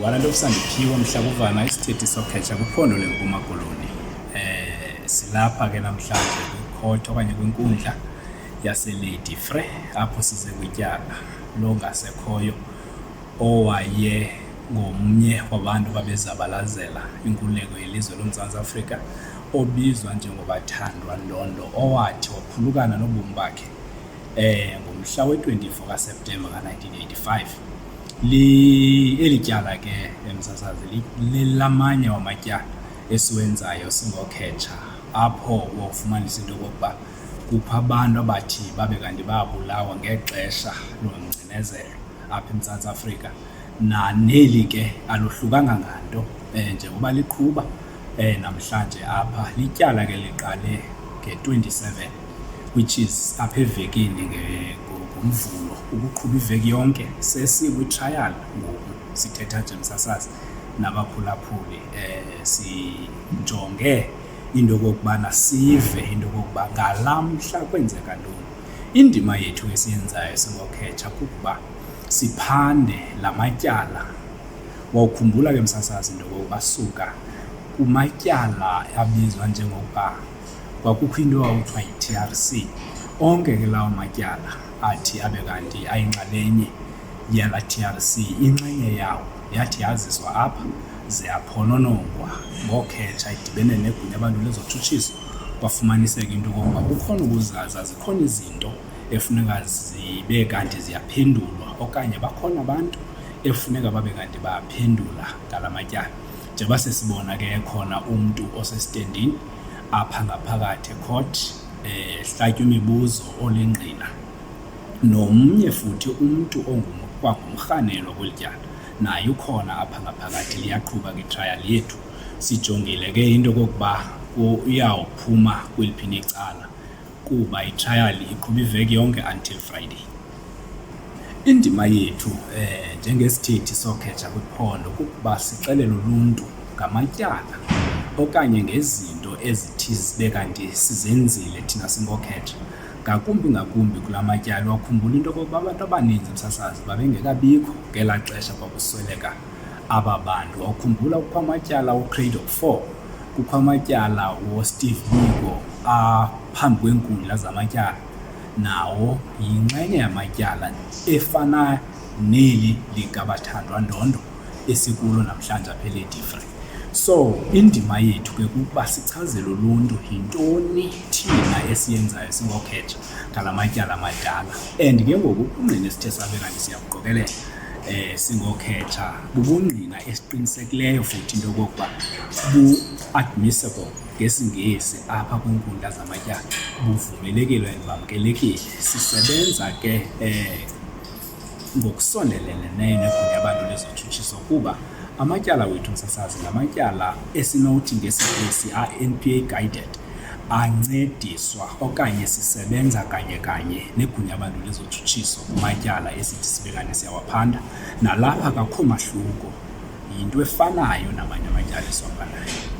Walanto Sandiphiwe Mhlakuvana isithethi sokhetsha kwiphondo leMpuma Koloni. Silapha ke namhlanje kwikhoto okanye kwinkundla yaseLady Frey apho size kwityala lo ngasekhoyo owaye ngomnye wabantu babezabalazela inkululeko yelizwe loMzantsi Afrika obizwa njengobathandwa Ndondo owathi waphulukana nobomi bakhe ngomhla we-24 kaSeptemba ka-1985. Eli tyala ke emsasazi lilamanye wamatyala esiwenzayo singokhetsha apho wofumanisa into yokokuba kukho abantu abathi babe kanti babulawa ngexesha longcinezelo apha eMzantsi Afrika, naneli ke aluhlukanga nganto njengoba liqhuba namhlanje apha. Lityala ke liqale nge-27 which is apha evekini ngomvulo ukuqhuba iveki yonke sesikwi-trial ngoku sithetha nje msasazi nabaphulaphuli sijonge into yokokubana sive into yokokuba ngalamhla kwenzeka ntoni. Indima yethu esiyenzayo singokhetsha kukuba siphande la matyala. Wawukhumbula ke msasazi into yokokuba suka kumatyala abizwa njengokuba kwakukho into ewawuthiwa yi-TRC. Onke ke lawo matyala athi abe kanti ayinxalenye yala TRC, inxenye yawo yathi yaziswa apha ze yaphononongwa ngokhetsha idibene negunya abantu lezotshutshiso. Kwafumaniseka into yokokuba kukhona ukuzaza, zikhona izinto efuneka zibe kanti ziyaphendulwa okanye bakhona abantu efuneka babe kanti bayaphendula ngala matyala. Njengoba sesibona ke khona umntu osestendini apha ngaphakathi ecourt hlatywa imibuzo olingqina, nomnye futhi umntu kwangumrhanelwa kweli tyala naye ukhona apha ngaphakathi. Liyaqhuba ke trial yethu, sijongile ke into yokokuba uyawuphuma kweliphini icala kuba itrial iqhuba iveki yonke until Friday. Indima yethu njengesithethi sokhetsha kwiphondo kukuba sixelele uluntu ngamatyala okanye ngezinto ezithi zibe kanti sizenzile thina singokhetsha, ngakumbi kula matyala. Wakhumbula into yokokuba abantu abaninzi msasazi babengekabikho ngelaa xesha kwakusweleka aba bantu. Wakhumbula kukho amatyala uCradle of 4, kukho amatyala woSteve Biko aphambi kweenkundla zamatyala, nawo yinxenye yamatyala efana neli likabathandwa Ndondo esikulo namhlanje apha eLady Frey. So indima yethu ke kukuba sichazele uluntu yintoni thina esiyenzayo singokhetsha ngala matyala amadala. And ke ngoku ubungqina esithe sabe kanti siyabuqokelela singokhetsha bubungqina esiqinisekileyo futhi into yokokuba bu-admissible ngesingesi apha kwiinkundla zamatyala, buvumelekile and bamkelekile. Sisebenza ke ngokusondeleleneyo negunya abantu lezotshutshiso kuba amatyala wethu msasazi ngamatyala esinothi ngesingesi a-NPA guided, ancediswa okanye sisebenza kanye negunya abantu lezotshutshiso kumatyala esithi sibe kanti siyawaphanda. Nalapha akakho mahluko, yinto efanayo namanye amatyala esiwaphandayo.